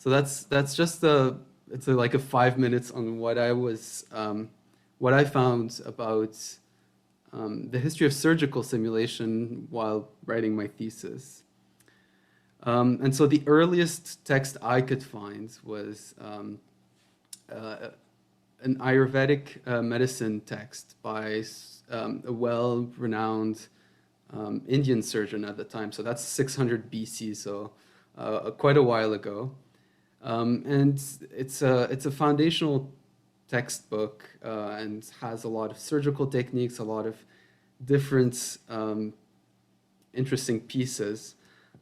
So that's just like a 5 minutes on what what I found about the history of surgical simulation while writing my thesis. And so the earliest text I could find was uh, an Ayurvedic medicine text by a well-renowned Indian surgeon at the time. So that's 600 BC, so quite a while ago. And it's a foundational textbook and has a lot of surgical techniques, a lot of different interesting pieces.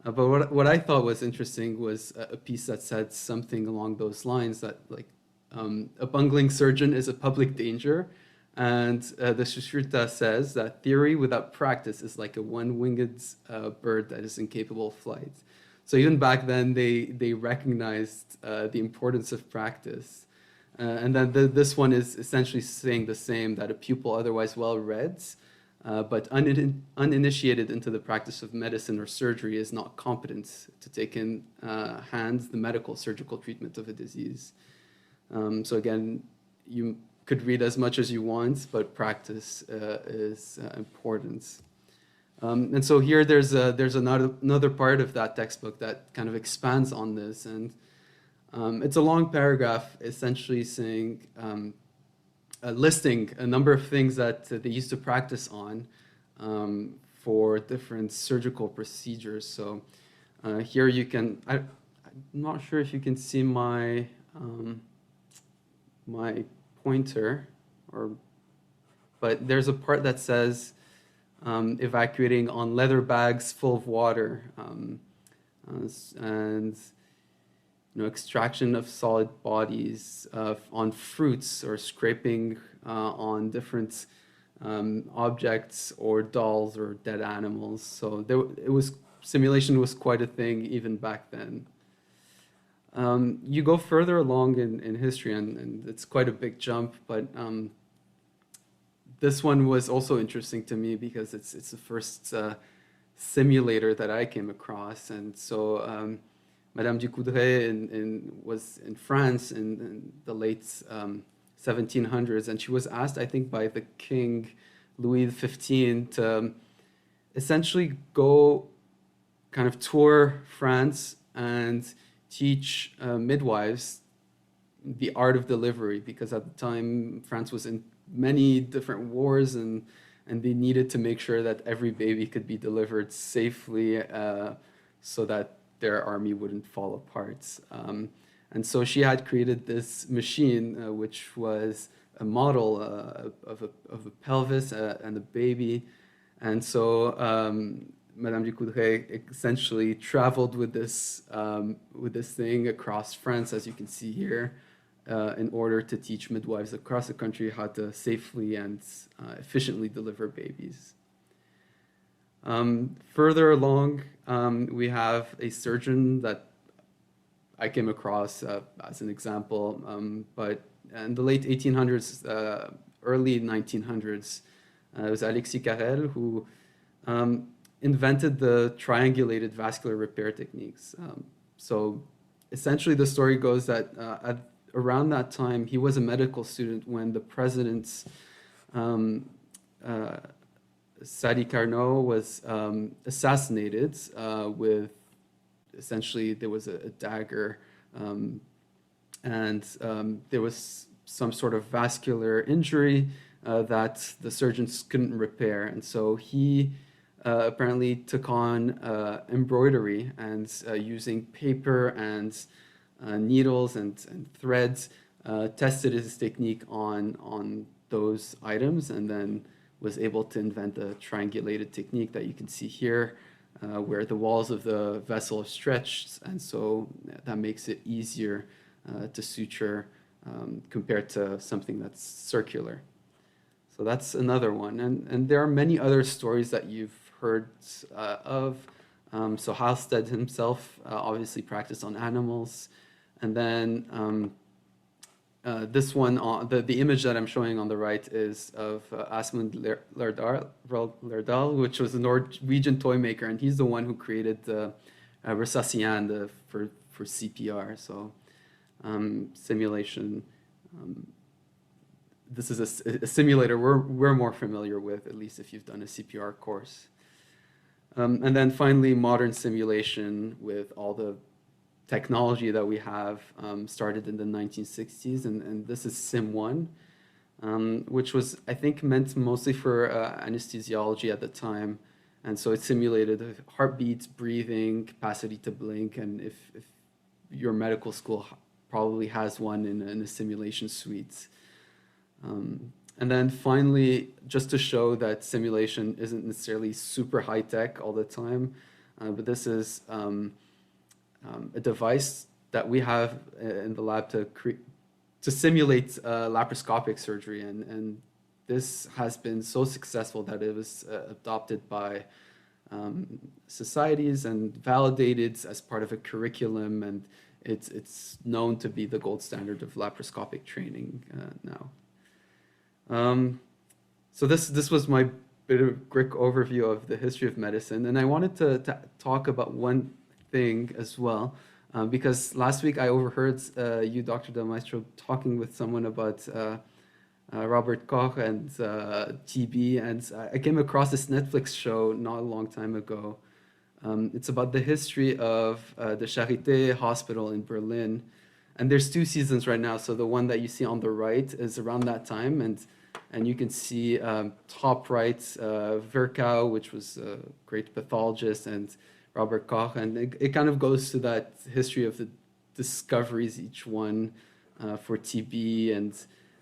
But what I thought was interesting was a piece that said something along those lines that like a bungling surgeon is a public danger. And the Sushruta says that theory without practice is like a one-winged bird that is incapable of flight. So even back then, they recognized the importance of practice. And then this one is essentially saying the same, that a pupil otherwise well-read, but uninitiated into the practice of medicine or surgery is not competent to take in hand the medical surgical treatment of a disease. So again, you could read as much as you want, but practice is important. And so here there's another part of that textbook that kind of expands on this, and it's a long paragraph essentially saying, listing a number of things that they used to practice on for different surgical procedures. So here you can, I'm not sure if you can see my my pointer, but there's a part that says evacuating on leather bags full of water, and extraction of solid bodies on fruits, or scraping on different objects or dolls or dead animals. So simulation was quite a thing even back then. You go further along in history, and it's quite a big jump, but this one was also interesting to me because it's the first simulator that I came across. And so Madame du Coudray was in France in the late 1700s, and she was asked, I think, by the King Louis XV to essentially go kind of tour France and teach midwives the art of delivery, because at the time France was in many different wars, and they needed to make sure that every baby could be delivered safely so that their army wouldn't fall apart. And so she had created this machine, which was a model of a pelvis and a baby. And so Madame du Coudray essentially traveled with this thing across France, as you can see here, in order to teach midwives across the country how to safely and efficiently deliver babies. Further along, we have a surgeon that I came across as an example, but in the late 1800s, early 1900s, it was Alexis Carrel who invented the triangulated vascular repair techniques. So essentially the story goes that around that time, he was a medical student when the president's Sadi Carnot was assassinated with, essentially, there was a dagger, and there was some sort of vascular injury that the surgeons couldn't repair. And so he apparently took on embroidery, and using paper and needles and threads, tested his technique on those items, and then was able to invent the triangulated technique that you can see here, where the walls of the vessel are stretched, and so that makes it easier to suture compared to something that's circular. So that's another one. And there are many other stories that you've heard of. So Halsted himself obviously practiced on animals. And then this one, the image that I'm showing on the right is of Asmund Lerdahl, which was a Norwegian toy maker, and he's the one who created the Resacian for for CPR. So simulation. This is a simulator we're more familiar with, at least if you've done a CPR course. And then finally, modern simulation with all the technology that we have started in the 1960s, and this is Sim1, which was, I think, meant mostly for anesthesiology at the time. And so it simulated heartbeats, breathing, capacity to blink, and if your medical school probably has one in a simulation suite. And then finally, just to show that simulation isn't necessarily super high tech all the time, but this is a device that we have in the lab to simulate laparoscopic surgery, and this has been so successful that it was adopted by societies and validated as part of a curriculum, and it's known to be the gold standard of laparoscopic training now. So this was my bit of quick overview of the history of medicine, and I wanted to talk about one thing as well, because last week I overheard you, Dr. Del Maestro, talking with someone about Robert Koch and TB, and I came across this Netflix show not a long time ago. It's about the history of the Charité hospital in Berlin, and there's 2 seasons right now. So the one that you see on the right is around that time, and you can see top right Virchow, which was a great pathologist, and Robert Koch, and it kind of goes to that history of the discoveries, each one for TB,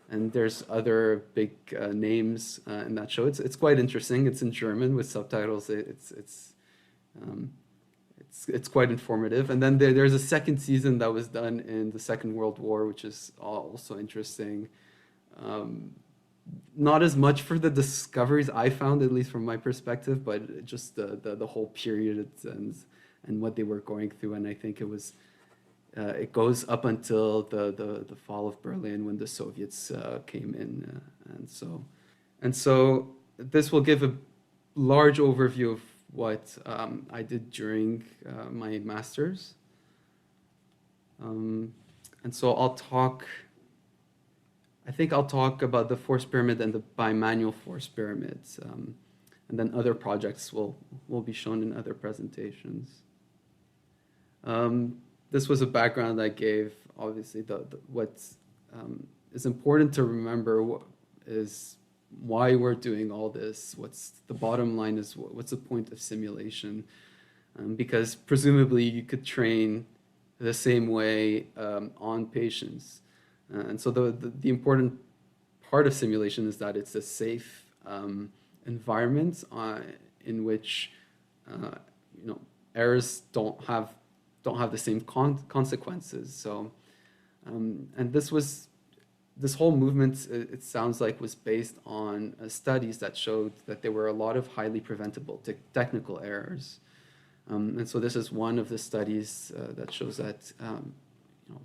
and there's other big names in that show. It's quite interesting. It's in German with subtitles. It's quite informative. And then there's a second season that was done in the Second World War, which is also interesting. Not as much for the discoveries I found, at least from my perspective, but just the whole period and what they were going through. And I think it goes up until the fall of Berlin, when the Soviets came in, and so this will give a large overview of what I did during my master's, and so I think I'll talk about the force pyramid and the bimanual force pyramids, and then other projects will be shown in other presentations. This was a background I gave. Obviously, what is important to remember is why we're doing all this. What's the bottom line is, what's the point of simulation? Because presumably you could train the same way on patients. And so the important part of simulation is that it's a safe environment in which errors don't have the same consequences. So and this whole movement, it sounds like, was based on studies that showed that there were a lot of highly preventable technical errors. And so this is one of the studies that shows that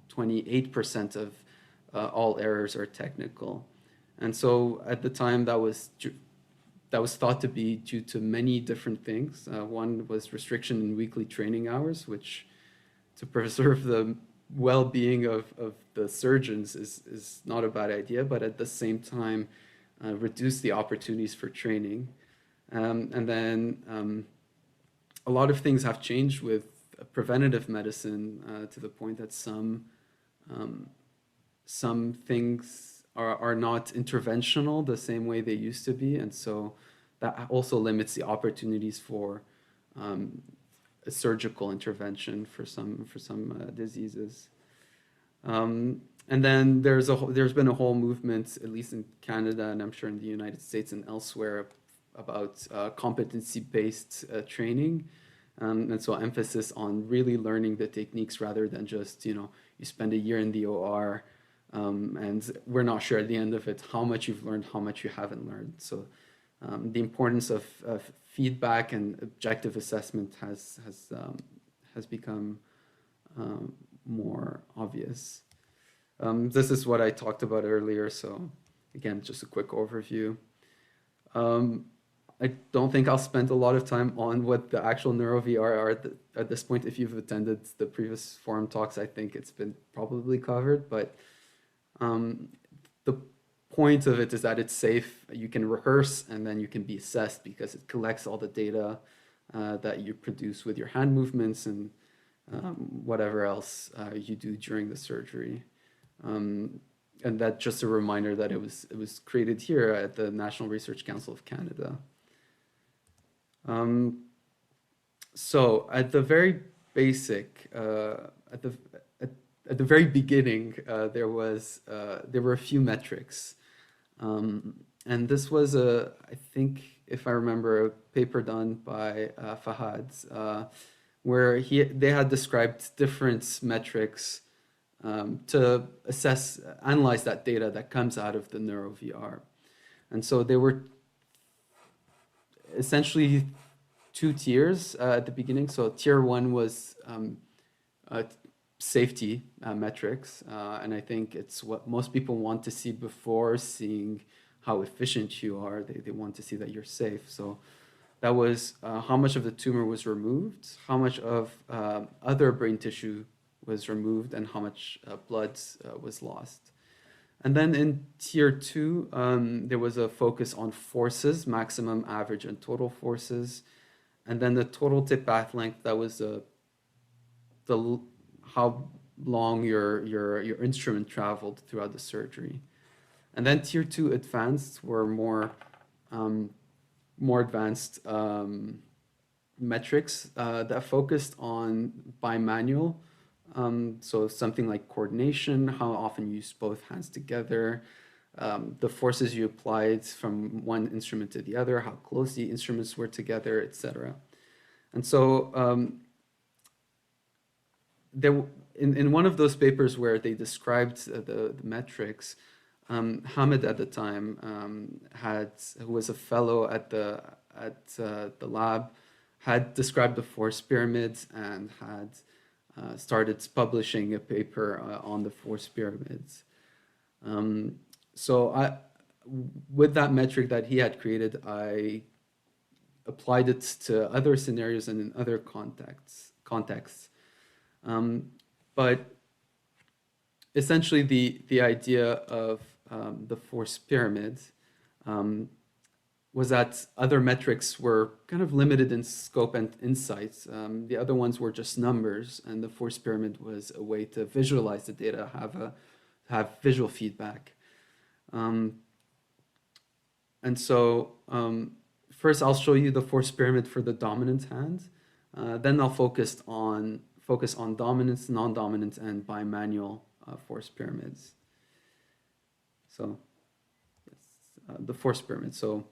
28% of all errors are technical. And so at the time, that was thought to be due to many different things. One was restriction in weekly training hours, which, to preserve the well-being of the surgeons, is not a bad idea, but at the same time reduce the opportunities for training. And then a lot of things have changed with preventative medicine, to the point that some things are not interventional the same way they used to be, and so that also limits the opportunities for a surgical intervention for some diseases. And then there's been a whole movement, at least in Canada, and I'm sure in the United States and elsewhere, about competency-based training, and so emphasis on really learning the techniques rather than just you spend a year in the OR, and we're not sure at the end of it how much you've learned, how much you haven't learned. So the importance of feedback and objective assessment has become more obvious. This is what I talked about earlier. So again, just a quick overview. I don't think I'll spend a lot of time on what the actual NeuroVR are at this point. If you've attended the previous forum talks, I think it's been probably covered, but the point of it is that it's safe. You can rehearse and then you can be assessed because it collects all the data that you produce with your hand movements and whatever else you do during the surgery. And that's just a reminder that it was created here at the National Research Council of Canada. So at the very basic, at the very beginning, there were a few metrics, and this was I think, if I remember, a paper done by Fahad, where they had described different metrics to analyze that data that comes out of the NeuroVR. And so there were essentially two tiers at the beginning. So tier one was safety metrics, and I think it's what most people want to see before seeing how efficient you are. They want to see that you're safe. So that was how much of the tumor was removed, how much of other brain tissue was removed, and how much blood was lost. And then in tier two, there was a focus on forces, maximum, average, and total forces. And then the total tip path length, that was how long your instrument traveled throughout the surgery. And then tier two advanced were more advanced metrics that focused on bimanual. So something like coordination, how often you use both hands together, the forces you applied from one instrument to the other, how close the instruments were together, etc. And so in one of those papers where they described the metrics, Hamid at the time who was a fellow at the lab, had described the force pyramids and had started publishing a paper on the force pyramids. So with that metric that he had created, I applied it to other scenarios and in other contexts. But essentially the idea of the force pyramid was that other metrics were kind of limited in scope and insights. The other ones were just numbers, and the force pyramid was a way to visualize the data, have visual feedback. And so first I'll show you the force pyramid for the dominant hand. Then I'll focus on dominance, non-dominant, and bimanual force pyramids. So the force pyramid. So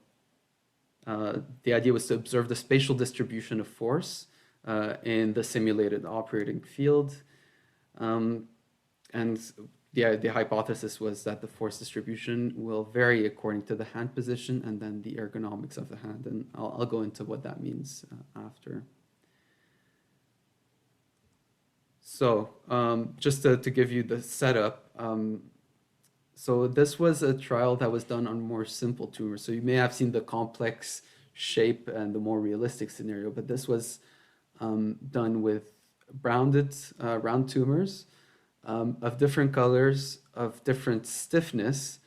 the idea was to observe the spatial distribution of force in the simulated operating field. And the hypothesis was that the force distribution will vary according to the hand position and then the ergonomics of the hand. And I'll go into what that means after. So just to give you the setup, so this was a trial that was done on more simple tumors. So you may have seen the complex shape and the more realistic scenario, but this was done with round tumors of different colors, of different stiffness.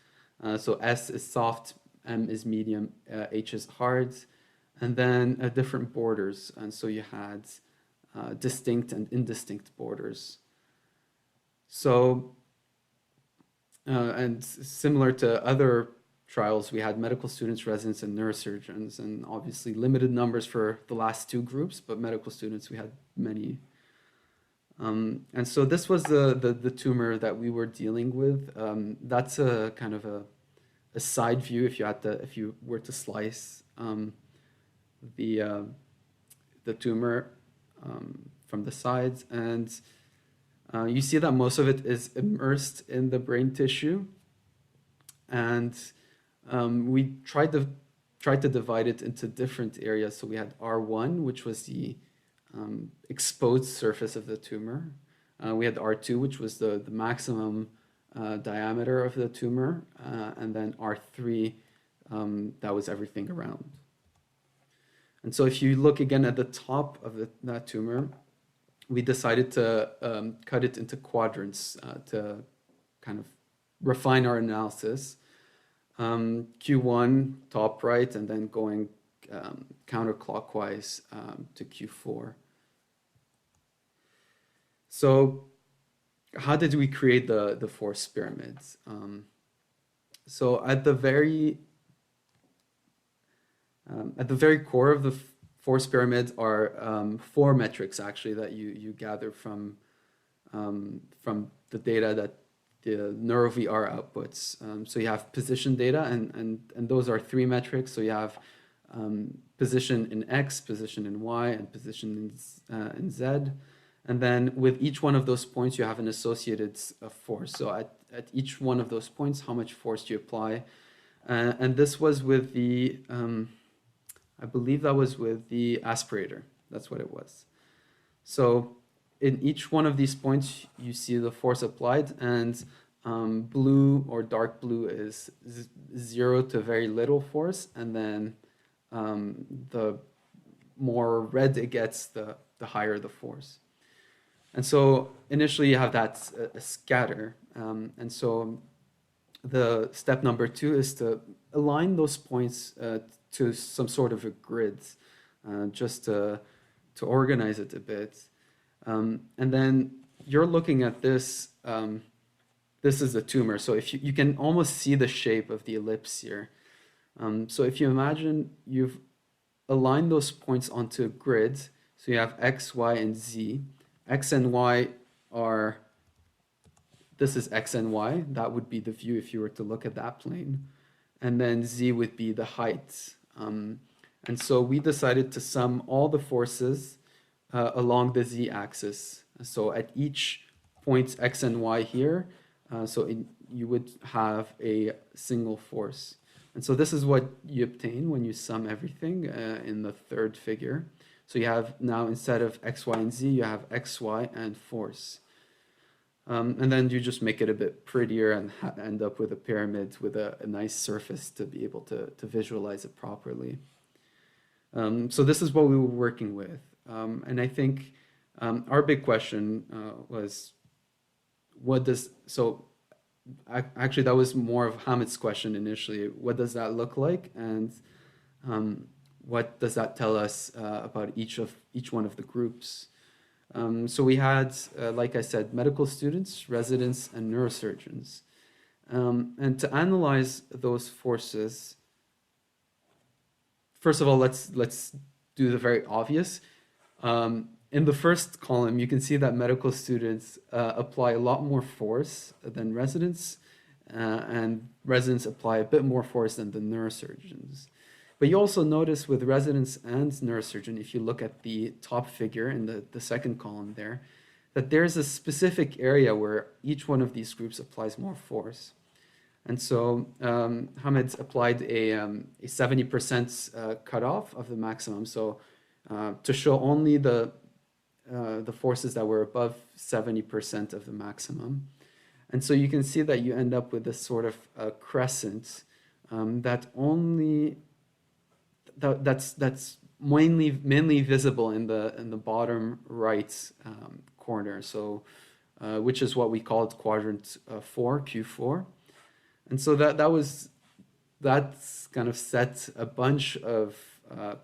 So S is soft, M is medium, H is hard, and then different borders. And so you had distinct and indistinct borders. So and similar to other trials, we had medical students, residents, and neurosurgeons, and obviously limited numbers for the last two groups, but medical students, we had many. And so this was the tumor that we were dealing with. That's a kind of a side view if you were to slice the tumor from the sides, and you see that most of it is immersed in the brain tissue, and we tried to divide it into different areas. So we had R1, which was the exposed surface of the tumor. We had R2, which was the maximum diameter of the tumor, and then R3, that was everything around. And so if you look again at the top of that tumor, we decided to cut it into quadrants to kind of refine our analysis. Q1 top right, and then going counterclockwise to Q4. So how did we create the force pyramids? So at the very core of the force pyramid are 4 metrics actually that you gather from the data that the NeuroVR outputs. So you have position data, and those are 3 metrics. So you have position in X, position in Y, and position in Z. And then with each one of those points, you have an associated force. So at each one of those points, how much force do you apply? And this was with the, I believe that was with the aspirator. That's what it was. So in each one of these points, you see the force applied, and blue or dark blue is 0 to very little force, and then the more red it gets, the higher the force. And so initially you have that scatter, and so the step number 2 is to align those points to some sort of a grid, just to organize it a bit. And then you're looking at this. This is the tumor, so if you can almost see the shape of the ellipse here. So if you imagine you've aligned those points onto a grid, so you have X, Y, and Z. X and Y are, this is X and Y, that would be the view if you were to look at that plane. And then Z would be the height. And so we decided to sum all the forces along the Z axis. So at each point X and Y here, you would have a single force. And so this is what you obtain when you sum everything in the third figure. So you have now, instead of X, Y, and Z, you have X, Y, and force. And then you just make it a bit prettier and end up with a pyramid with a nice surface to be able to visualize it properly. So this is what we were working with. And I think our big question was, actually that was more of Hamid's question initially. What does that look like? And what does that tell us about each one of the groups? So we had, like I said, medical students, residents, and neurosurgeons. And to analyze those forces, first of all, let's do the very obvious. In the first column, you can see that medical students apply a lot more force than residents, and residents apply a bit more force than the neurosurgeons. But you also notice with residents and neurosurgeon, if you look at the top figure in the second column there, that there's a specific area where each one of these groups applies more force. And so Hamid applied a 70% cutoff of the maximum. So to show only the forces that were above 70% of the maximum. And so you can see that you end up with this sort of crescent that's mainly visible in the bottom right corner. So which is what we called quadrant 4, Q4. And so that's kind of set a bunch of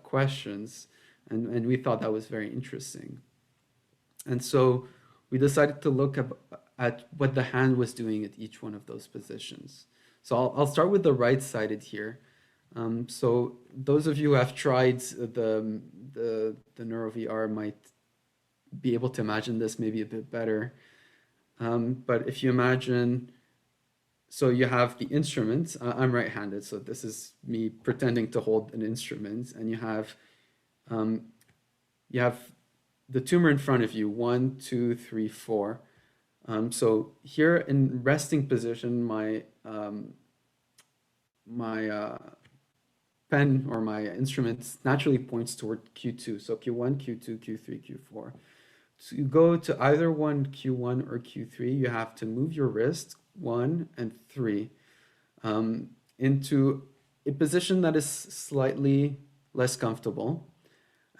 questions, and we thought that was very interesting. And so we decided to look at what the hand was doing at each one of those positions. So I'll start with the right-sided here. So those of you who have tried the NeuroVR might be able to imagine this maybe a bit better. But if you imagine, so you have the instrument. I'm right-handed, so this is me pretending to hold an instrument, and you have the tumor in front of you, 1, 2, 3, 4. So here in resting position, my pen or my instrument naturally points toward Q2. So Q1, Q2, Q3, Q4. To go to either one, Q1 or Q3, you have to move your wrist 1 and 3 into a position that is slightly less comfortable.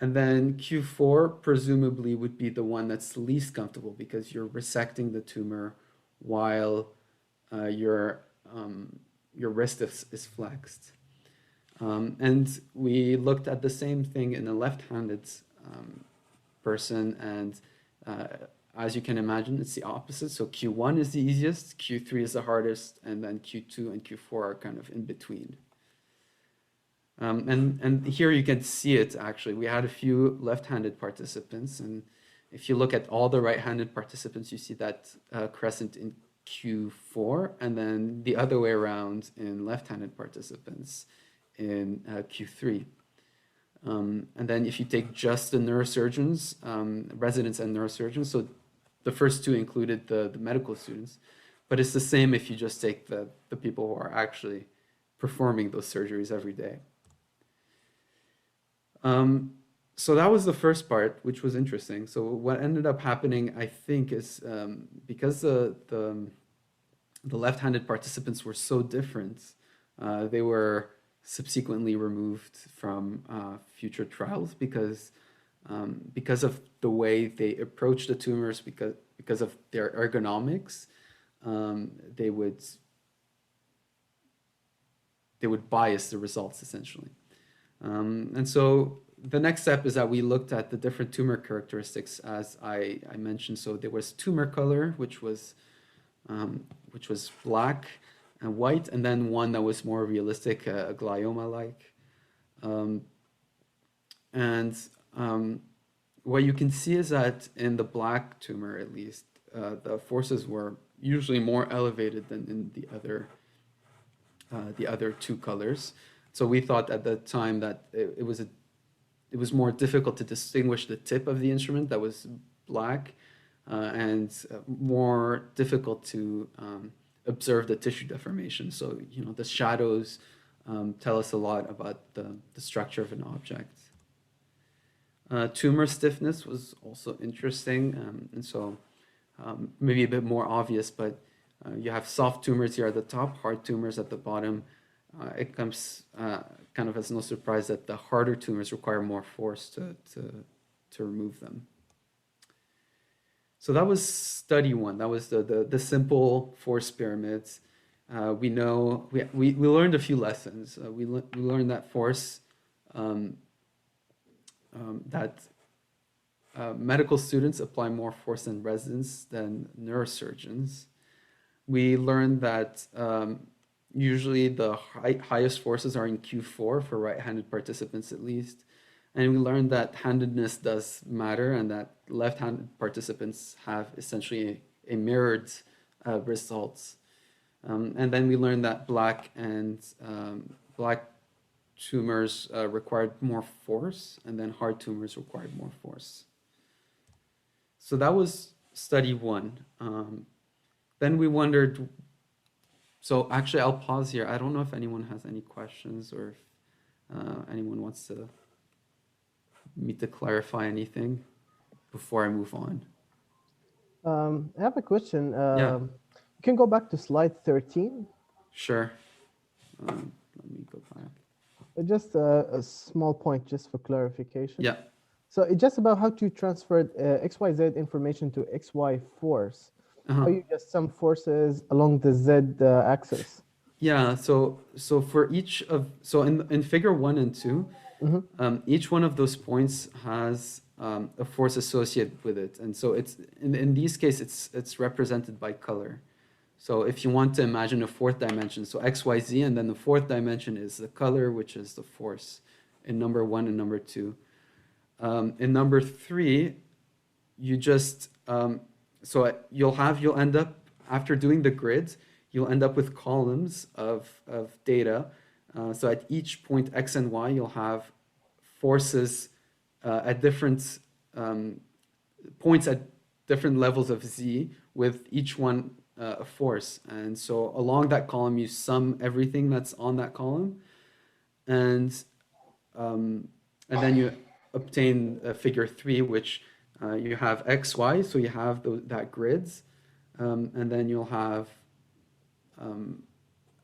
And then Q4 presumably would be the one that's least comfortable because you're resecting the tumor while uh, your your wrist is flexed. And we looked at the same thing in a left-handed person, and uh, as you can imagine, it's the opposite. So Q1 is the easiest, Q3 is the hardest, and then Q2 and Q4 are kind of in between. And here you can see it actually. We had a few left-handed participants, and if you look at all the right-handed participants, you see that crescent in Q4, and then the other way around in left-handed participants in Q3. And then if you take just the neurosurgeons, residents and neurosurgeons, so the first two included the medical students, but it's the same if you just take the people who are actually performing those surgeries every day. So that was the first part, which was interesting. So what ended up happening, I think, is because the left-handed participants were so different, they were subsequently removed from future trials because of the way they approach the tumors, because of their ergonomics, they would bias the results essentially. And so the next step is that we looked at the different tumor characteristics, as I mentioned. So there was tumor color, which was black and white, and then one that was more realistic, a glioma-like. What you can see is that in the black tumor, at least, the forces were usually more elevated than in the other two colors. So we thought at the time that it was more difficult to distinguish the tip of the instrument that was black, and more difficult to observe the tissue deformation. So the shadows tell us a lot about the structure of an object. Tumor stiffness was also interesting, and so maybe a bit more obvious, but you have soft tumors here at the top, hard tumors at the bottom. It comes kind of as no surprise that the harder tumors require more force to remove them. So that was study one. That was the simple force pyramids. We learned a few lessons. We learned that force medical students apply more force in residents than neurosurgeons. We learned that usually the highest forces are in Q4 for right-handed participants at least. And we learned that handedness does matter, and that left-handed participants have essentially a mirrored results. And then we learned that black tumors required more force, and then hard tumors required more force. So that was study one. Then we wondered, so actually I'll pause here. I don't know if anyone has any questions, or if anyone wants me to clarify anything before I move on. I have a question. Yeah. You can go back to slide 13. Sure. Let me go back. Just a small point, just for clarification. Yeah. So it's just about how to transfer XYZ information to XY force. Uh-huh. How you just some forces along the Z axis. Yeah. So for each of in figure 1 and 2, each one of those points has a force associated with it, and so it's in these cases it's represented by color. So if you want to imagine a fourth dimension, so XYZ, and then the fourth dimension is the color, which is the force in number 1 and number 2. In number 3, you just you'll end up, after doing the grid, you'll end up with columns of data. So at each point X and Y, you'll have forces at different points at different levels of Z, with each one a force. And so along that column, you sum everything that's on that column, and then you obtain figure 3, which you have X, Y, so you have that grids, and then you'll have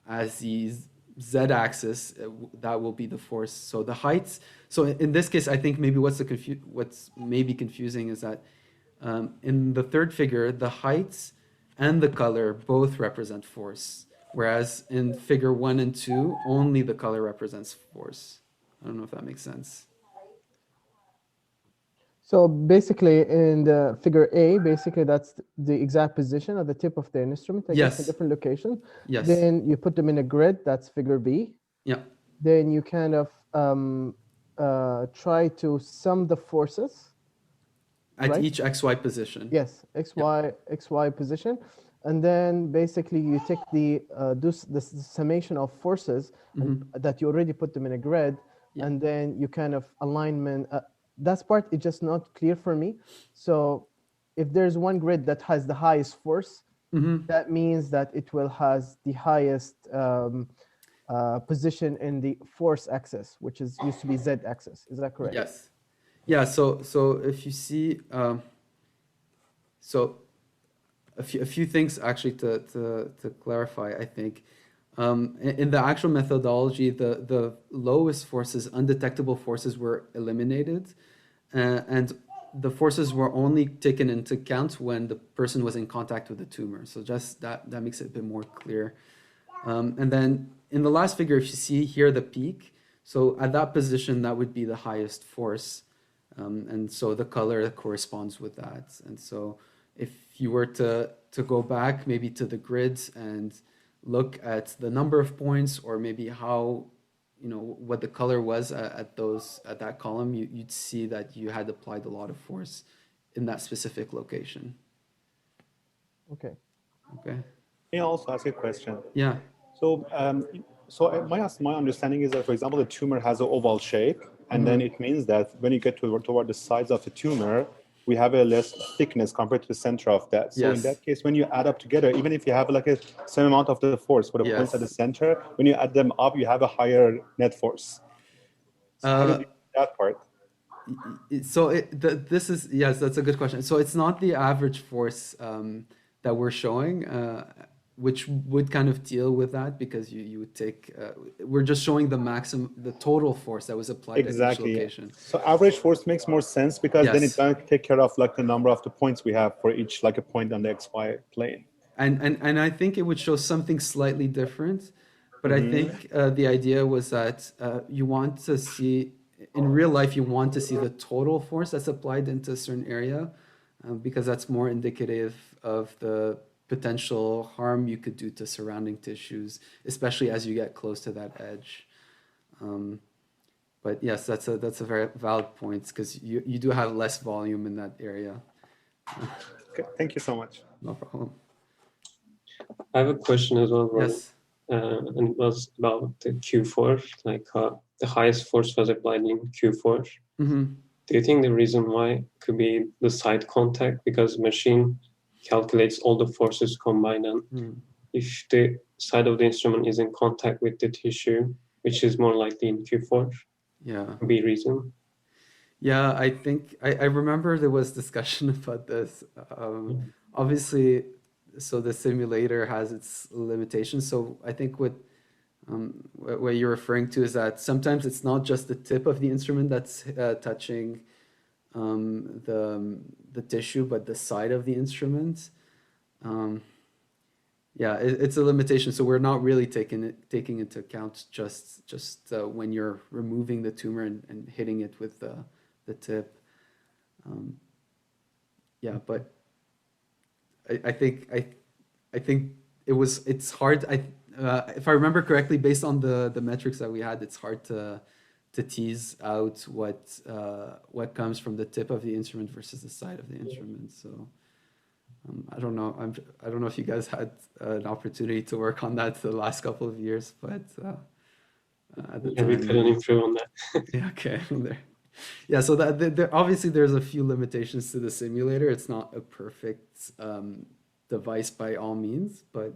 as these z-axis, that will be the force. So the heights. So in this case, I think maybe what's maybe confusing is that in the third figure, the heights and the color both represent force, whereas in figure 1 and 2, only the color represents force. I don't know if that makes sense. So basically, in the figure A, basically that's the exact position of the tip of the instrument, I guess, in Yes. different locations. Yes. Then you put them in a grid, that's figure B. Yeah. Then you kind of try to sum the forces. At Right? each XY position. Yes, XY position. And then basically you take the summation of forces that you already put them in a grid, Yeah. and then you kind of alignment. That part is just not clear for me. So if there's one grid that has the highest force, that means that it will has the highest position in the force axis, which is used to be Z axis. Is that correct? Yes. Yeah. So if you see, so a few things actually to clarify, I think. In the actual methodology, the lowest forces, undetectable forces, were eliminated, and the forces were only taken into account when the person was in contact with the tumor. So just that makes it a bit more clear. And then in the last figure, if you see here the peak, so at that position, that would be the highest force. And so the color corresponds with that. And so if you were to go back maybe to the grids and look at the number of points, or maybe how, what the color was at that column, you'd see that you had applied a lot of force in that specific location. Okay. Okay. May I also ask a question? Yeah. So, my understanding is that, for example, the tumor has an oval shape, and then it means that when you get toward the sides of the tumor, we have a less thickness compared to the center of that. So in that case, when you add up together, even if you have like a same amount of the force for the points at the center, when you add them up, you have a higher net force. So how did you do that part? So this is, yes, that's a good question. So it's not the average force that we're showing, which would kind of deal with that, because you would take, we're just showing the total force that was applied at each location. So average force makes more sense, because then it doesn't take care of like the number of the points we have for each, like a point on the XY plane. And I think it would show something slightly different, but I think the idea was that you want to see, in real life, you want to see the total force that's applied into a certain area, because that's more indicative of the potential harm you could do to surrounding tissues, especially as you get close to that edge. But yes, that's a very valid point, because you do have less volume in that area. Okay, thank you so much. No problem. I have a question as well, Ron. Yes. And it was about the Q4, like the highest force was applied in Q4. Do you think the reason why could be the side contact, because machine calculates all the forces combined, and if the side of the instrument is in contact with the tissue, which is more likely in Q4, could be reason? Yeah, I think I remember there was discussion about this. Obviously, so the simulator has its limitations. So I think what you're referring to is that sometimes it's not just the tip of the instrument that's touching the tissue, but the side of the instrument. Yeah, it's a limitation. So we're not really taking into account just when you're removing the tumor and hitting it with the tip. Yeah, but I think it's hard. If I remember correctly, based on the metrics that we had, it's hard to tease out what comes from the tip of the instrument versus the side of the instrument. So I don't know. I don't know if you guys had an opportunity to work on that the last couple of years, but at the time, we couldn't improve on that. Yeah. Okay. Yeah. So that obviously there's a few limitations to the simulator. It's not a perfect device by all means, but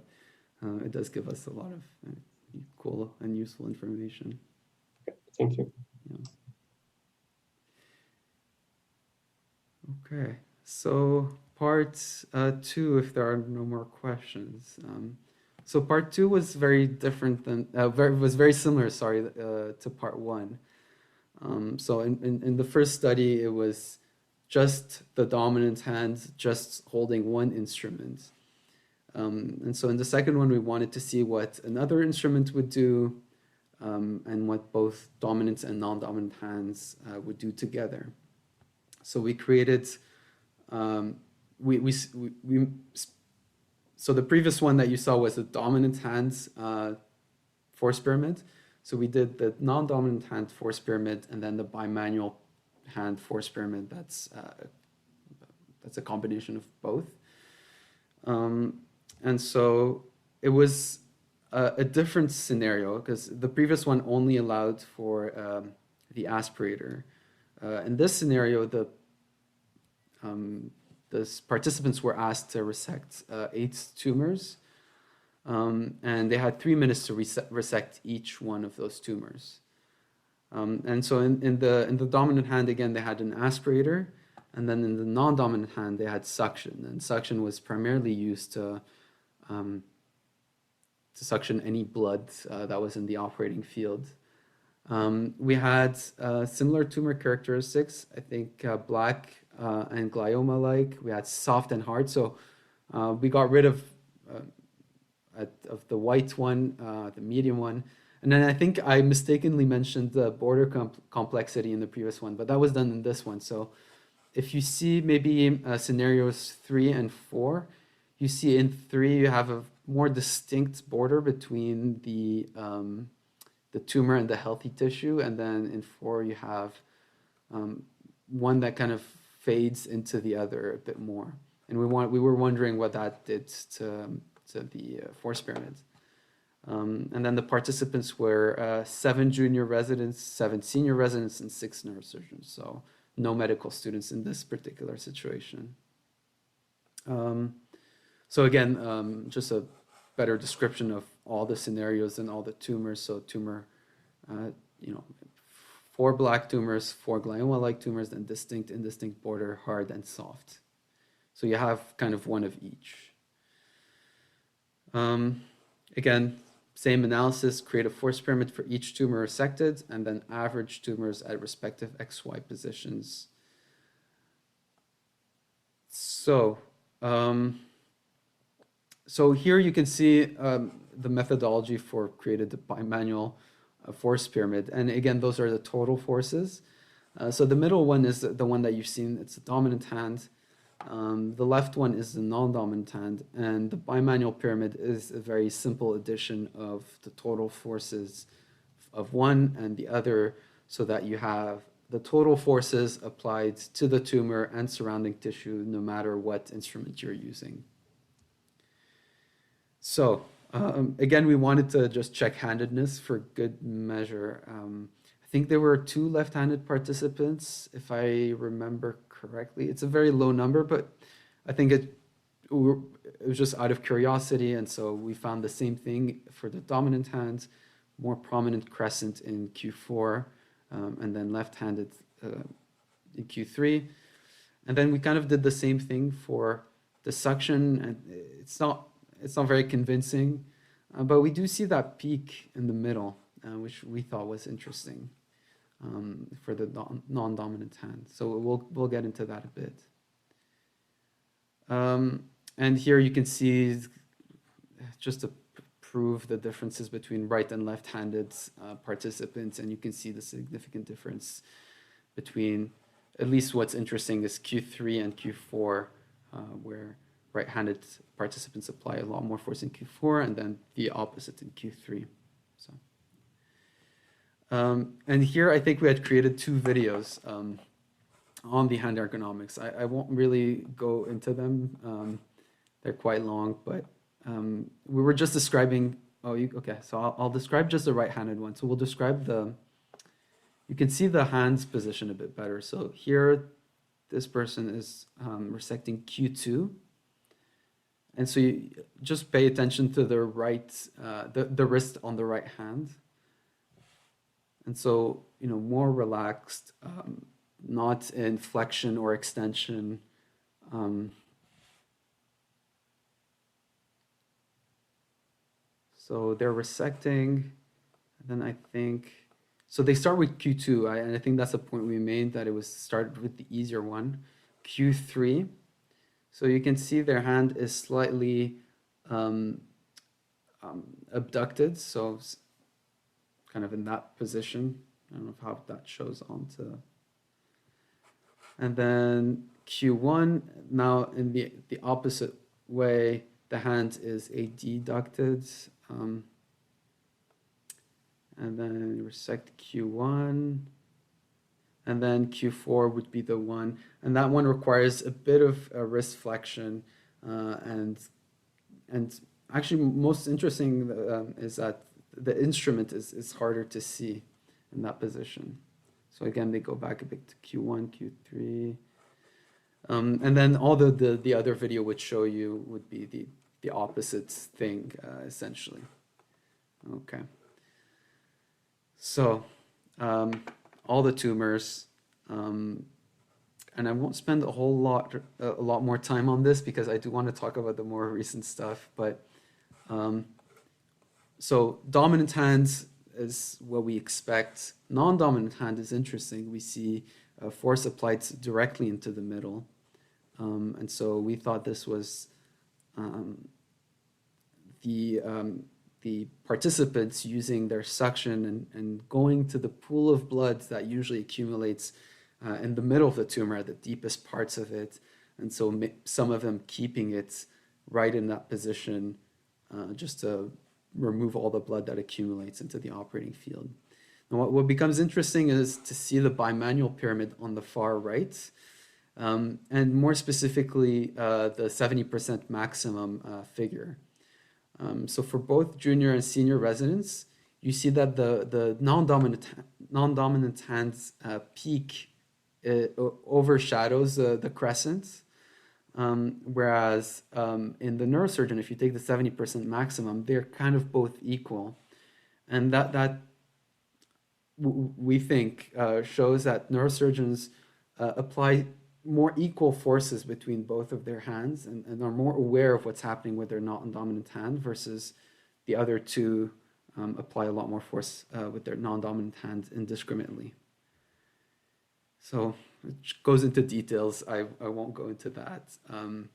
it does give us a lot of cool and useful information. Thank you. Yeah. Okay, so part 2, if there are no more questions. So part two was very different than, was very similar, sorry, to part one. So in the first study, it was just the dominant hand just holding one instrument. And so in the second one, we wanted to see what another instrument would do, and what both dominant and non-dominant hands would do together. So we created, so the previous one that you saw was the dominant hand force pyramid. So we did the non-dominant hand force pyramid and then the bimanual hand force pyramid. That's a combination of both. And so it was a different scenario because the previous one only allowed for the aspirator. In this scenario, the participants were asked to resect 8 tumors, and they had 3 minutes to resect each one of those tumors. And so in the dominant hand, again, they had an aspirator, and then in the non-dominant hand, they had suction. And suction was primarily used to suction any blood that was in the operating field. We had similar tumor characteristics, I think black and glioma-like. We had soft and hard. So we got rid of the white one, the medium one. And then I think I mistakenly mentioned the border complexity in the previous one, but that was done in this one. So if you see maybe scenarios 3 and 4, you see in 3 you have a more distinct border between the tumor and the healthy tissue, and then in 4 you have one that kind of fades into the other a bit more. And we were wondering what that did to the force pyramid. And then the participants were 7 junior residents, 7 senior residents, and 6 neurosurgeons. So no medical students in this particular situation. So again, just a better description of all the scenarios and all the tumors. So tumor, 4 black tumors, 4 glioma-like tumors, and distinct, indistinct border, hard, and soft. So you have kind of one of each. Again, same analysis, create a force pyramid for each tumor resected, and then average tumors at respective XY positions. So, so here you can see the methodology for created the bimanual force pyramid. And again, those are the total forces. So the middle one is the one that you've seen. It's the dominant hand. The left one is the non-dominant hand. And the bimanual pyramid is a very simple addition of the total forces of one and the other, so that you have the total forces applied to the tumor and surrounding tissue, no matter what instrument you're using. So again, we wanted to just check handedness for good measure. I think there were 2 left-handed participants, if I remember correctly. It's a very low number, but I think it was just out of curiosity, and so we found the same thing for the dominant hand, more prominent crescent in Q4, and then left-handed in Q3. And then we kind of did the same thing for the suction, and it's not very convincing, but we do see that peak in the middle, which we thought was interesting for the non-dominant hand. So we'll get into that a bit. And here you can see, just to prove the differences between right and left-handed participants, and you can see the significant difference between, at least what's interesting is Q3 and Q4, where right-handed participants apply a lot more force in Q4, and then the opposite in Q3. So, and here I think we had created 2 videos on the hand ergonomics. I won't really go into them. They're quite long, but we were just describing. Okay. So I'll describe just the right-handed one. So we'll describe you can see the hand's position a bit better. So here, this person is resecting Q2. And so you just pay attention to the right, the wrist on the right hand. And so, more relaxed, not in flexion or extension. So they're resecting, and then I think, so they start with Q2, and I think that's the point we made, that it was started with the easier one, Q3. So you can see their hand is slightly abducted, so kind of in that position. I don't know how that shows onto. And then Q1, now in the opposite way, the hand is adducted. And then resect Q1. And then Q4 would be the one. And that one requires a bit of a wrist flexion. And actually, most interesting is that the instrument is harder to see in that position. So again, they go back a bit to Q1, Q3. And then all the other video would show you would be the opposite thing, essentially. Okay. So all the tumors, and I won't spend a lot more time on this because I do want to talk about the more recent stuff. But so dominant hand is what we expect. Non-dominant hand is interesting. We see force applied directly into the middle. And so we thought this was the participants using their suction and going to the pool of blood that usually accumulates in the middle of the tumor, at the deepest parts of it. And so some of them keeping it right in that position just to remove all the blood that accumulates into the operating field. Now, what becomes interesting is to see the bimanual pyramid on the far right, and more specifically, the 70% maximum figure. So for both junior and senior residents, you see that the non-dominant hand's peak overshadows the crescent, whereas in the neurosurgeon, if you take the 70% maximum, they're kind of both equal. And that we think shows that neurosurgeons apply more equal forces between both of their hands and are more aware of what's happening with their non-dominant hand, versus the other two apply a lot more force with their non-dominant hand indiscriminately. So it goes into details. I won't go into that. And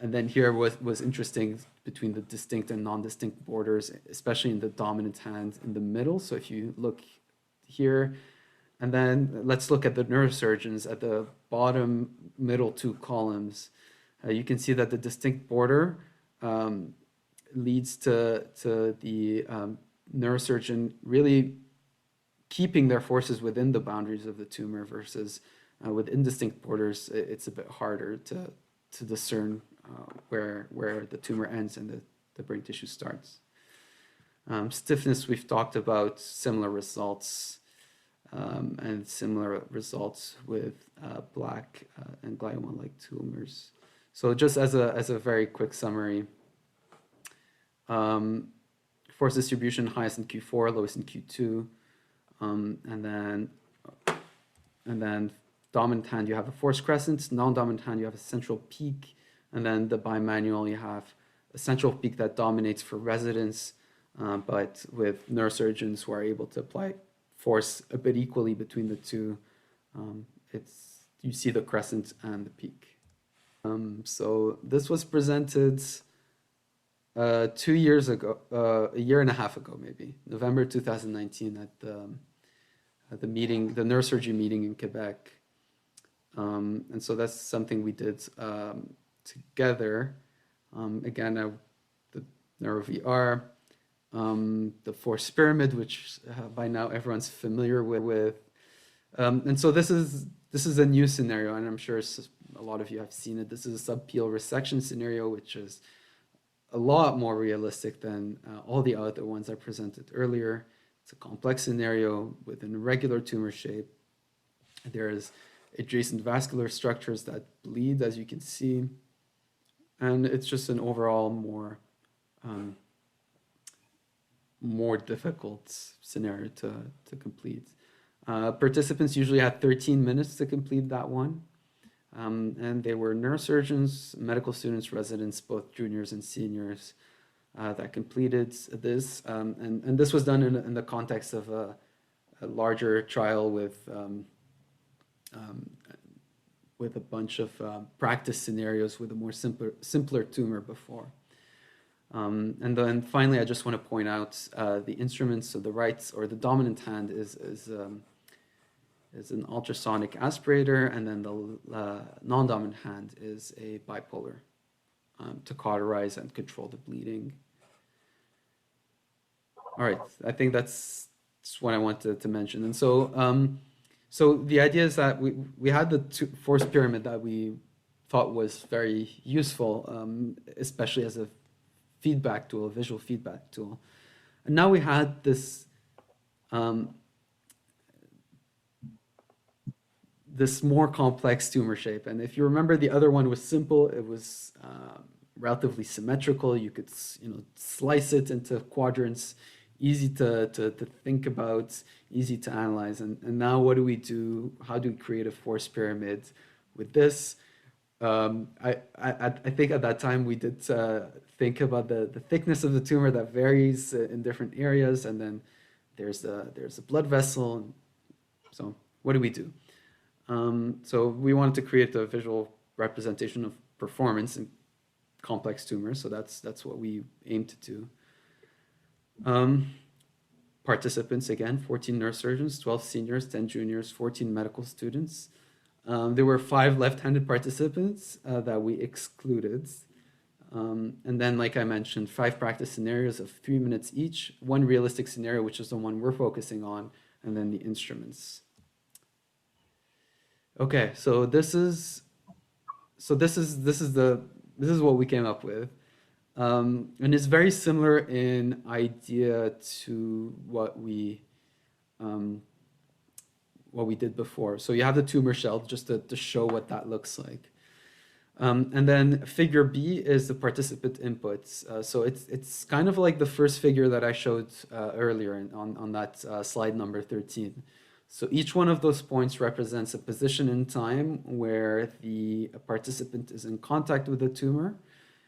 then here was interesting between the distinct and non-distinct borders, especially in the dominant hand in the middle. So if you look here, and then let's look at the neurosurgeons at the bottom middle two columns. You can see that the distinct border leads to the neurosurgeon really keeping their forces within the boundaries of the tumor, versus with indistinct borders, it's a bit harder to discern where the tumor ends and the brain tissue starts. Stiffness, we've talked about, similar results. And similar results with black and glioma-like tumors. So just as a very quick summary, force distribution highest in Q4, lowest in Q2, and then dominant hand you have a force crescent, non-dominant hand you have a central peak, and then the bimanual you have a central peak that dominates for residents, but with neurosurgeons who are able to apply force a bit equally between the two, you see the crescent and the peak. So this was presented 2 years ago, a year and a half ago maybe, November 2019 at the meeting, the neurosurgery meeting in Quebec. And so that's something we did together. Again, the NeuroVR. The force pyramid, which by now everyone's familiar with. And so this is a new scenario, and I'm sure a lot of you have seen it. This is a subpial resection scenario, which is a lot more realistic than all the other ones I presented earlier. It's a complex scenario with an irregular tumor shape. There's adjacent vascular structures that bleed, as you can see. And it's just an overall more difficult scenario to complete. Participants usually had 13 minutes to complete that one. And they were neurosurgeons, medical students, residents, both juniors and seniors. that completed this. And this was done in the context of a larger trial with a bunch of practice scenarios with a more simpler tumor before. And then finally, I just want to point out the instruments. So the right or the dominant hand is an ultrasonic aspirator, and then the non-dominant hand is a bipolar to cauterize and control the bleeding. All right, I think that's what I wanted to mention. And so, so the idea is that we had the force pyramid that we thought was very useful, especially as a feedback tool, a visual feedback tool. And now we had this this more complex tumor shape. And if you remember, the other one was simple. It was relatively symmetrical. You could, slice it into quadrants, easy to think about, easy to analyze. And now what do we do? How do we create a force pyramid with this? I think at that time we did think about the thickness of the tumor that varies in different areas, and then there's a blood vessel. So what do we do? So we wanted to create a visual representation of performance in complex tumors. So that's what we aim to do. Participants, again, 14 neurosurgeons, 12 seniors, 10 juniors, 14 medical students. There were 5 left-handed participants that we excluded. And then, like I mentioned, 5 practice scenarios of 3 minutes each, 1 realistic scenario, which is the one we're focusing on, and then the instruments. Okay, so this is what we came up with, and it's very similar in idea to what we did before. So you have the tumor shell just to show what that looks like, and then figure B is the participant inputs. So it's kind of like the first figure that I showed earlier on that slide number 13. So each one of those points represents a position in time where the participant is in contact with the tumor,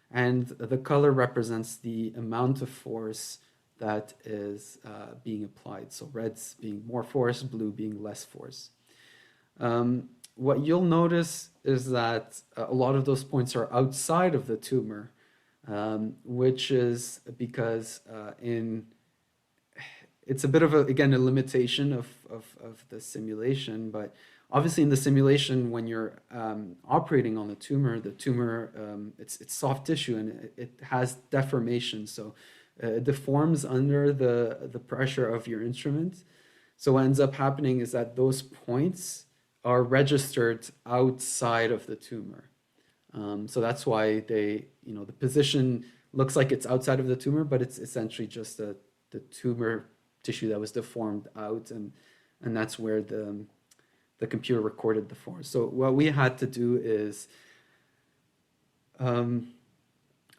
and the color represents the amount of force that is being applied. So red's being more force, blue being less force. What you'll notice is that a lot of those points are outside of the tumor, which is because it's a bit of a limitation of the simulation, but obviously in the simulation, when you're operating on the tumor, it's soft tissue and it has deformation, so it deforms under the pressure of your instrument. So what ends up happening is that those points are registered outside of the tumor. So that's why the position looks like it's outside of the tumor, but it's essentially just the tumor tissue that was deformed out, and that's where the computer recorded the force. So what we had to do is,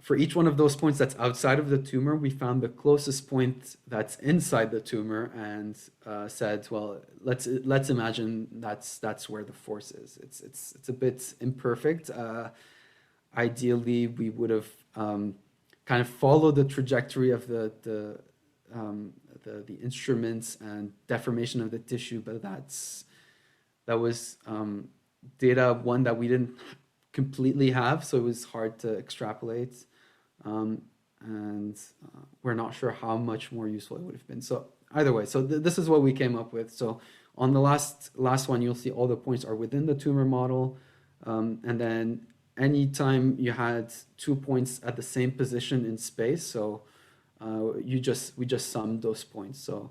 for each one of those points that's outside of the tumor, we found the closest point that's inside the tumor and said, well, let's imagine that's where the force is. It's a bit imperfect. Ideally, we would have kind of followed the trajectory of the instruments and deformation of the tissue, but that was data one that we didn't completely have, so it was hard to extrapolate, and we're not sure how much more useful it would have been. So either way, so this is what we came up with. So on the last one, you'll see all the points are within the tumor model, and then anytime you had 2 points at the same position in space, so we just summed those points. So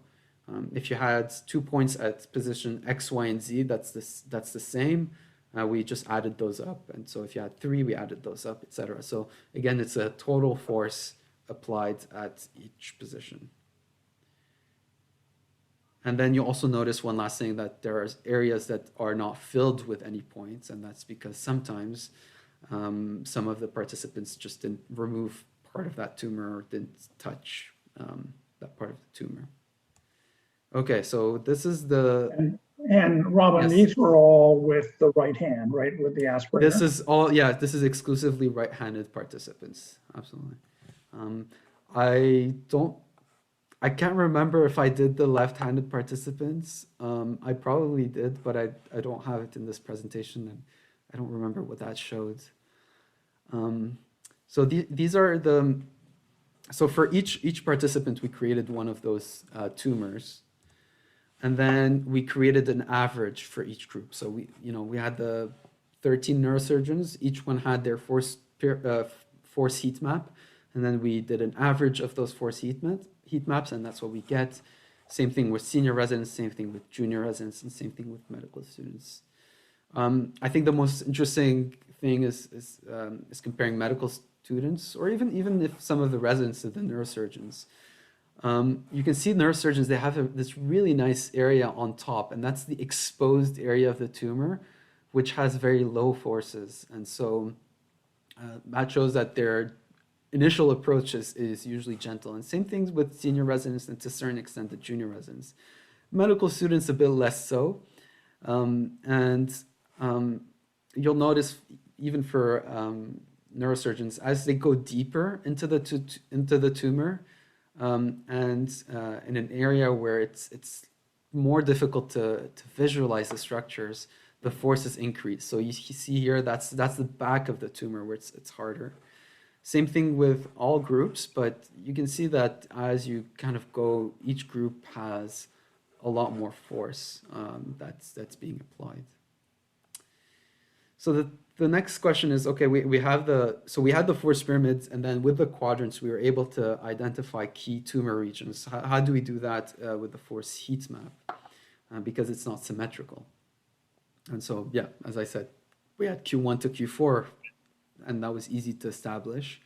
if you had 2 points at position X, Y, and Z, that's the same. We just added those up, and so if you had 3, we added those up, etc. So again, it's a total force applied at each position. And then you also notice one last thing, that there are areas that are not filled with any points, and that's because sometimes some of the participants just didn't remove part of that tumor or didn't touch that part of the tumor. Okay, so this is the... And Robin, yes. These were all with the right hand, right? With the aspirator? This is all, yeah, this is exclusively right-handed participants, absolutely. I can't remember if I did the left-handed participants. I probably did, but I don't have it in this presentation, and I don't remember what that showed. So these are the, so for each participant, we created one of those tumors, and then we created an average for each group. So we had the 13 neurosurgeons. Each one had their force heat map, and then we did an average of those force heat maps, and that's what we get. Same thing with senior residents, same thing with junior residents, and same thing with medical students. I think the most interesting thing is comparing medical students, or even if some of the residents of the neurosurgeons. You can see neurosurgeons, they have this really nice area on top, and that's the exposed area of the tumor, which has very low forces. And so that shows that their initial approach is usually gentle. And same things with senior residents, and to a certain extent the junior residents. Medical students a bit less so. You'll notice even for neurosurgeons, as they go deeper into the tumor, and in an area where it's more difficult to visualize the structures, the forces increase. So you see here, that's the back of the tumor where it's harder. Same thing with all groups, but you can see that as you kind of go, each group has a lot more force that's being applied. So the next question is, okay, we had the force pyramids, and then with the quadrants, we were able to identify key tumor regions. How do we do that with the force heat map? Because it's not symmetrical. And so, yeah, as I said, we had Q1 to Q4, and that was easy to establish.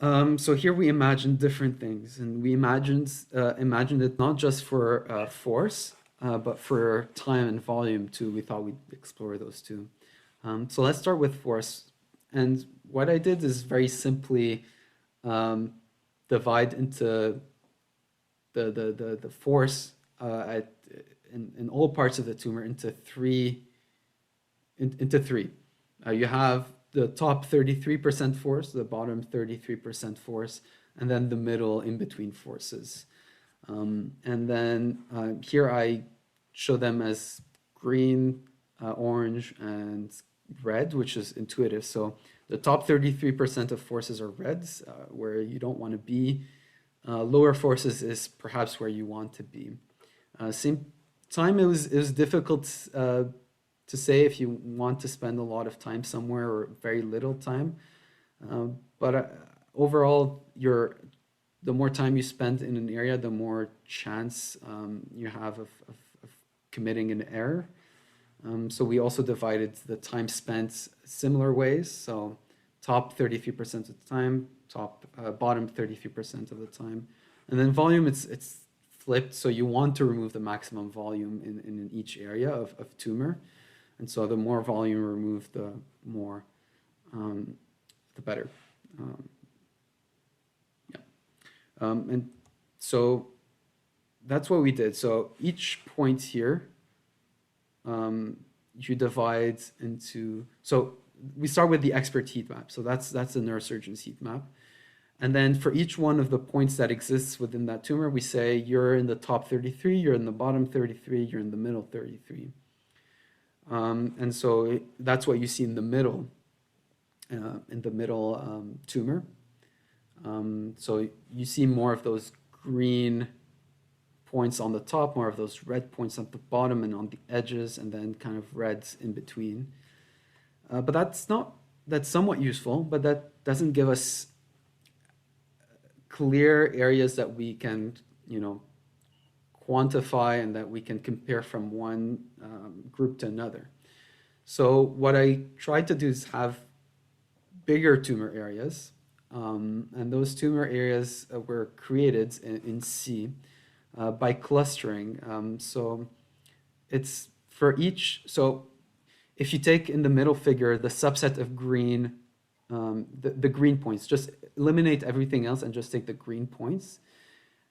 So here we imagined different things, and we imagined it not just for force, but for time and volume too. We thought we'd explore those two. So let's start with force. And what I did is very simply divide into the force in all parts of the tumor into three. You have the top 33% force, the bottom 33% force, and then the middle in between forces. And then here I show them as green, orange, and red, which is intuitive. So the top 33% of forces are reds, where you don't want to be. Lower forces is perhaps where you want to be. Same time, it was difficult to say if you want to spend a lot of time somewhere or very little time. But overall, the more time you spend in an area, the more chance you have of committing an error. So we also divided the time spent similar ways. So top 33% of the time, bottom 33% of the time. And then volume, it's flipped. So you want to remove the maximum volume in each area of tumor. And so the more volume removed, the better. And so that's what we did. So each point here, you divide into, so we start with the expert heat map. So that's the neurosurgeon's heat map. And then for each one of the points that exists within that tumor, we say you're in the top 33, you're in the bottom 33, you're in the middle 33. And so that's what you see in the middle tumor. So you see more of those green points on the top, more of those red points at the bottom and on the edges, and then kind of reds in between. But that's somewhat useful, but that doesn't give us clear areas that we can, quantify and that we can compare from one group to another. So what I tried to do is have bigger tumor areas, and those tumor areas were created in C by clustering. So it's for each, so if you take in the middle figure the subset of green, the green points, just eliminate everything else and just take the green points,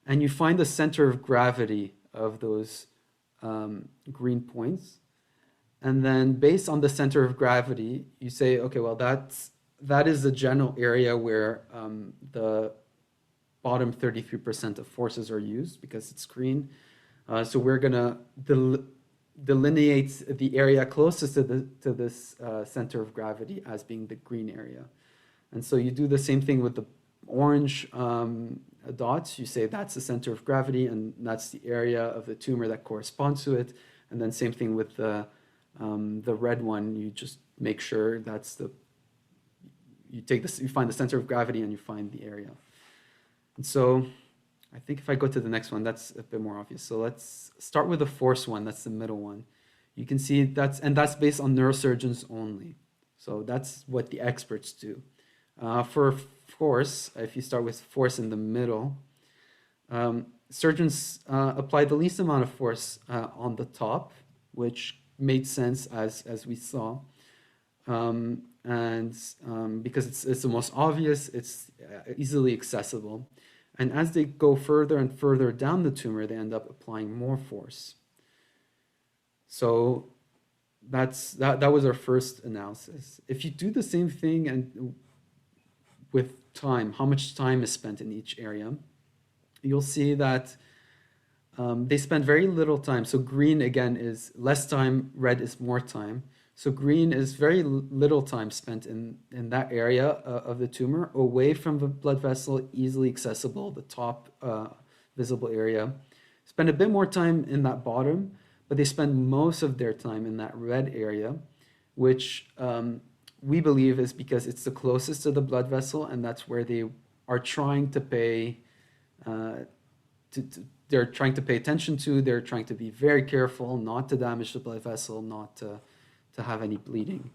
and you find the center of gravity of those green points. And then based on the center of gravity, you say, okay, well, that is the general area where the bottom 33% of forces are used because it's green. So we're gonna delineate the area closest to this center of gravity as being the green area. And so you do the same thing with the orange dots. You say that's the center of gravity, and that's the area of the tumor that corresponds to it. And then same thing with the red one. You just make sure that's you find the center of gravity and you find the area. And so I think if I go to the next one, that's a bit more obvious. So let's start with the force one. That's the middle one. You can see that's based on neurosurgeons only. So that's what the experts do. For force, if you start with force in the middle, surgeons apply the least amount of force on the top, which made sense as we saw. Because it's the most obvious, it's easily accessible. And as they go further and further down the tumor, they end up applying more force. So that was our first analysis. If you do the same thing and with time, how much time is spent in each area, you'll see that they spend very little time. So green, again, is less time, red is more time. So green is very little time spent in that area of the tumor, away from the blood vessel, easily accessible, the top visible area. Spend a bit more time in that bottom, but they spend most of their time in that red area, which we believe is because it's the closest to the blood vessel, and that's where they are trying to pay they're trying to pay attention to. They're trying to be very careful not to damage the blood vessel, not to have any bleeding.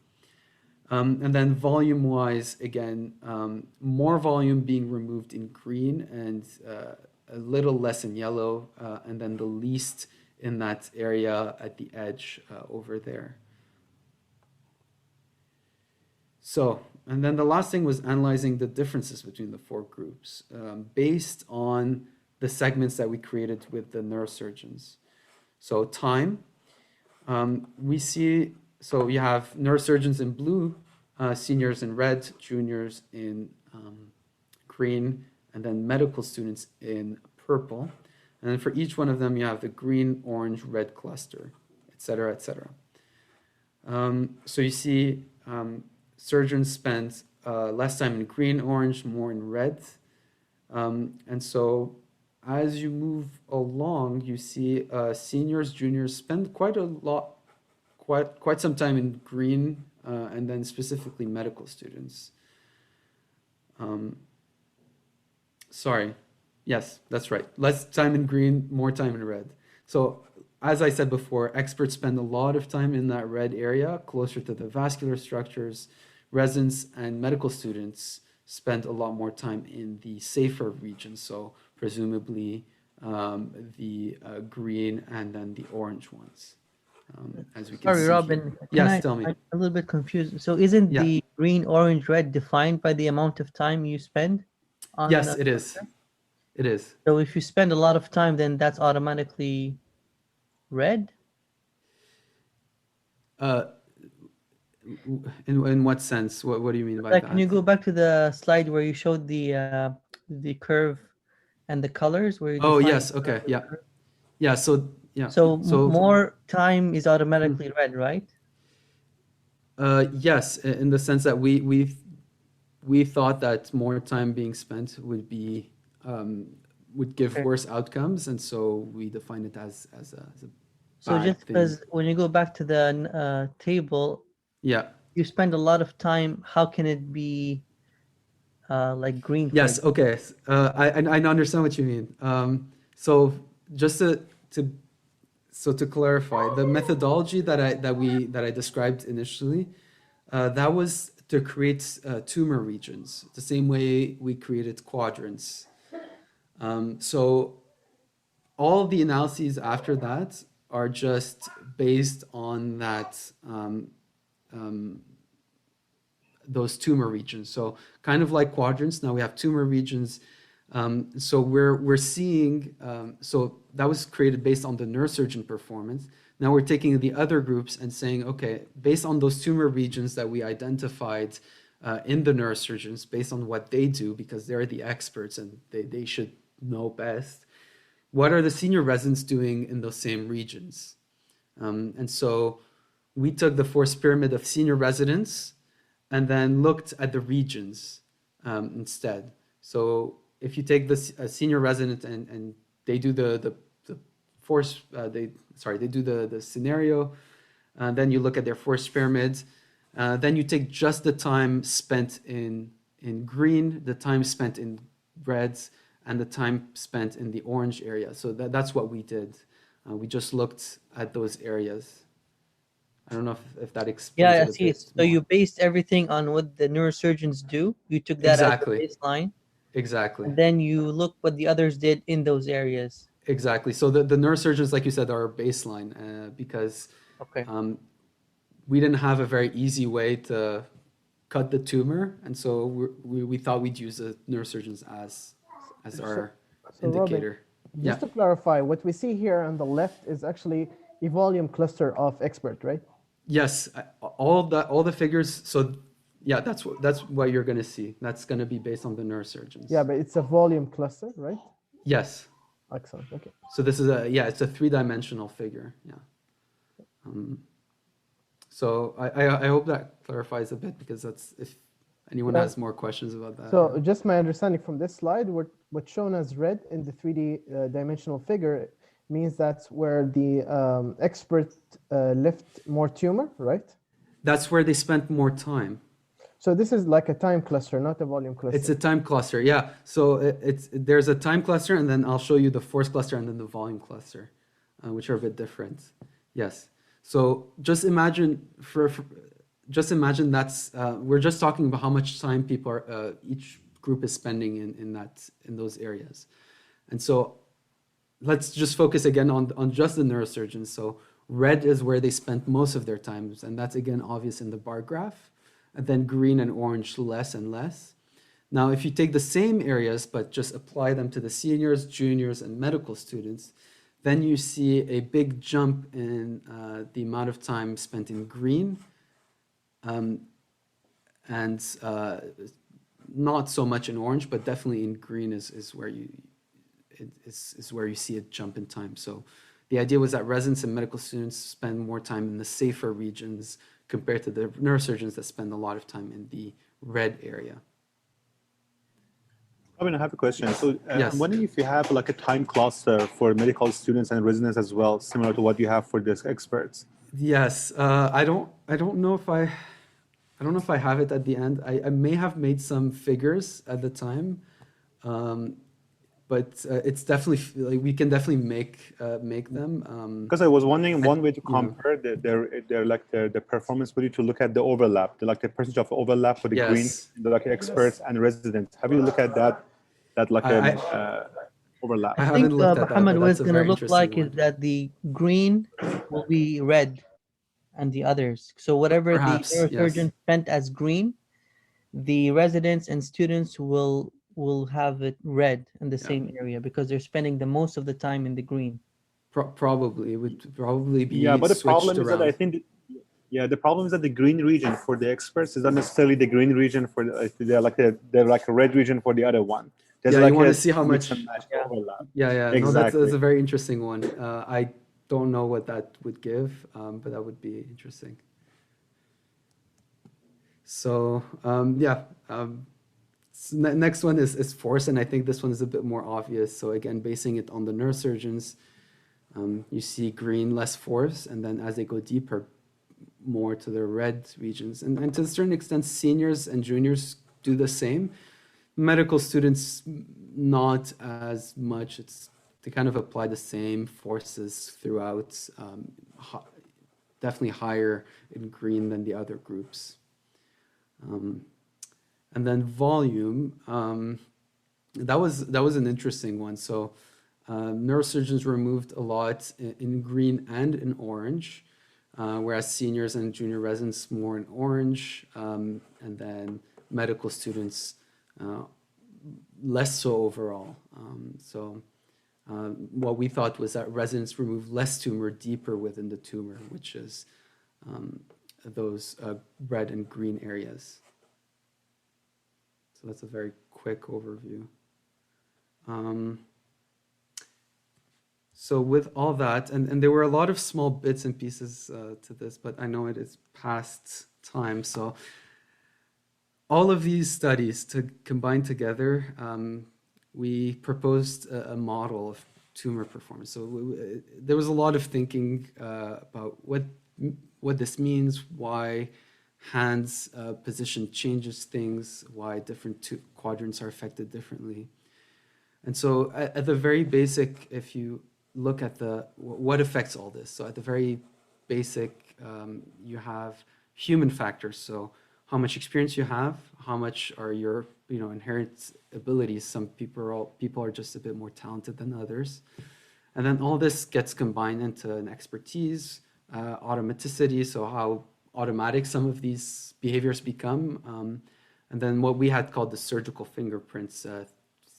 And then volume-wise, again, more volume being removed in green and a little less in yellow, and then the least in that area at the edge over there. So, and then the last thing was analyzing the differences between the four groups based on the segments that we created with the neurosurgeons. So time, we see, so you have neurosurgeons in blue, seniors in red, juniors in green, and then medical students in purple. And then for each one of them, you have the green, orange, red cluster, et cetera, et cetera. So you see surgeons spend less time in green, orange, more in red. And so as you move along, you see seniors, juniors spend quite some time in green, and then specifically medical students. Sorry. Yes, that's right. Less time in green, more time in red. So as I said before, experts spend a lot of time in that red area, closer to the vascular structures. Residents and medical students spend a lot more time in the safer regions, so presumably the green and then the orange ones. As we can Sorry, see Robin. Yes, tell me. I'm a little bit confused. So isn't the green, orange, red defined by the amount of time you spend on Yes, it is. It is. So if you spend a lot of time, then that's automatically red? In what sense? What do you mean by Like, that? can you go back to the slide where you showed the curve and the colors? Where you yes. Okay. Yeah. Yeah. So yeah. So more time is automatically red, right? Yes, in the sense that we thought that more time being spent would be would give worse outcomes, and so we define it as a So bad just thing. because when you go back to the table, you spend a lot of time. How can it be like green? Yes. Okay. I understand what you mean. So just to clarify, the methodology that I described initially, that was to create tumor regions, the same way we created quadrants. So all the analyses after that are just based on that those tumor regions. So kind of like quadrants, now we have tumor regions. So we're seeing, so that was created based on the neurosurgeon performance. Now we're taking the other groups and saying, okay, based on those tumor regions that we identified in the neurosurgeons based on what they do, because they're the experts and they should know best. What are the senior residents doing in those same regions? And so we took the force pyramid of senior residents and then looked at the regions instead. So if you take the senior resident and they do the force, they do the scenario, then you look at their force pyramids, then you take just the time spent in green, the time spent in reds, and the time spent in the orange area. So that's what we did. We just looked at those areas. I don't know if that explains it Yeah, I a see. bit So more. you based everything on what the neurosurgeons do. You took that Exactly. as the baseline. Exactly. And then you look what the others did in those areas. Exactly. So the neurosurgeons, like you said, are our baseline because Okay. We didn't have a very easy way to cut the tumor, and so we thought we'd use the neurosurgeons as our indicator. Robin, just to clarify, what we see here on the left is actually a volume cluster of expert, right? Yes, all the figures. So yeah, that's what you're going to see. That's going to be based on the neurosurgeons. Yeah, but it's a volume cluster, right? Yes. Excellent. Okay. So this is it's a 3-dimensional figure. Yeah. So I hope that clarifies a bit, because that's, if anyone has more questions about that. So just my understanding from this slide, what's shown as red in the 3D dimensional figure means that's where the expert left more tumor, right? That's where they spent more time. So this is like a time cluster, not a volume cluster. It's a time cluster, yeah. So there's a time cluster, and then I'll show you the force cluster and then the volume cluster, which are a bit different. Yes. So just imagine that's we're just talking about how much time people are each group is spending in those areas, and so let's just focus again on just the neurosurgeons. So red is where they spent most of their time, and that's again obvious in the bar graph, and then green and orange less and less. Now, if you take the same areas but just apply them to the seniors, juniors, and medical students, then you see a big jump in the amount of time spent in green, and not so much in orange, but definitely in green is where you see a jump in time. So the idea was that residents and medical students spend more time in the safer regions compared to the neurosurgeons that spend a lot of time in the red area. I mean, I have a question. So yes. I'm wondering if you have like a time cluster for medical students and residents as well, similar to what you have for these experts. Yes, I don't know if I don't know if I have it at the end. I may have made some figures at the time, but it's definitely, like, we can definitely make them. Because I was wondering, one way to compare the performance would be to look at the overlap, the percentage of overlap for the green, the experts and residents. Have you looked at that overlap? I think Muhammad was going to look like is that the green will be red and the others. So whatever the neurosurgeon spent as green, the residents and students will have it red in the same area, because they're spending the most of the time in the green. Probably, it would probably be but the problem around. Is that I think the problem is that the green region for the experts is not necessarily the green region for they're like a red region for the other one. There's you want to see how much overlap. Exactly. No, that's a very interesting one. I don't know what that would give, but that would be interesting. So next one is force, and I think this one is a bit more obvious. So again, basing it on the neurosurgeons, you see green, less force, and then as they go deeper, more to the red regions. And to a certain extent, seniors and juniors do the same. Medical students, not as much. They kind of apply the same forces throughout, definitely higher in green than the other groups. And then volume, that was an interesting one. So neurosurgeons removed a lot in green and in orange, whereas seniors and junior residents more in orange, and then medical students less so overall. What we thought was that residents remove less tumor deeper within the tumor, which is those red and green areas. So that's a very quick overview. So with all that, and there were a lot of small bits and pieces to this, but I know it is past time. So all of these studies to combine together, we proposed a model of tumor performance. So there was a lot of thinking about what this means, why hands position changes things, why different quadrants are affected differently. And so at the very basic, if you look at what affects all this, so at the very basic, you have human factors. So how much experience you have, how much are your inherent abilities. Some people are just a bit more talented than others. And then all this gets combined into an expertise, automaticity, so how automatic some of these behaviors become. And then what we had called the surgical fingerprints.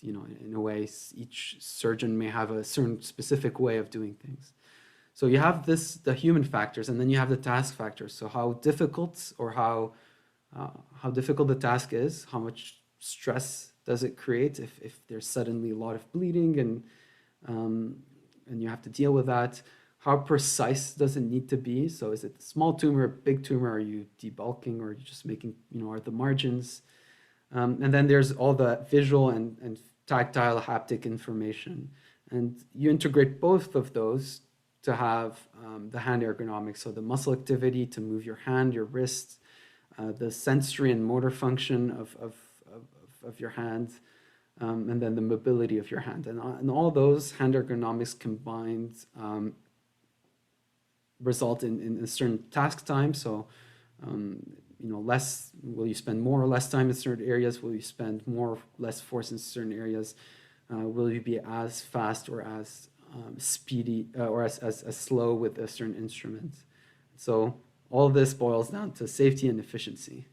In a way, each surgeon may have a certain specific way of doing things. So you have the human factors, and then you have the task factors. So how difficult or how difficult the task is, how much stress does it create if there's suddenly a lot of bleeding and you have to deal with that. How precise does it need to be? So is it a small tumor, a big tumor? Are you debulking, or are you just making, are the margins? And then there's all the visual and tactile haptic information. And you integrate both of those to have the hand ergonomics, so the muscle activity to move your hand, your wrist, the sensory and motor function of your hand, and then the mobility of your hand. And all those hand ergonomics combined result in a certain task time. So, will you spend more or less time in certain areas? Will you spend more or less force in certain areas? Will you be as fast or as speedy or as slow with a certain instrument? So all this boils down to safety and efficiency.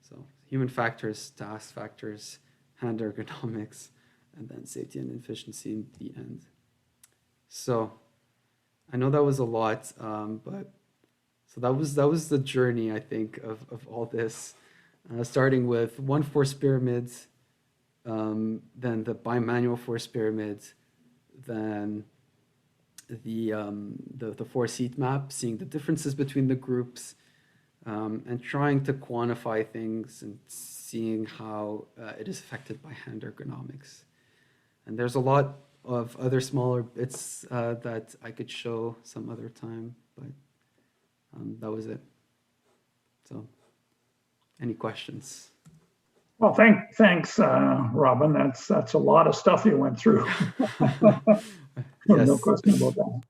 So human factors, task factors, hand ergonomics, and then safety and efficiency in the end. So I know that was a lot, but so that was the journey, I think, of all this, starting with one force pyramid, then the bimanual force pyramid, then the force heat map, seeing the differences between the groups, and trying to quantify things and seeing how it is affected by hand ergonomics. And there's a lot of other smaller bits that I could show some other time, but that was it. So, any questions? Well, thanks, Robin. That's a lot of stuff you went through. Yes. No question about that.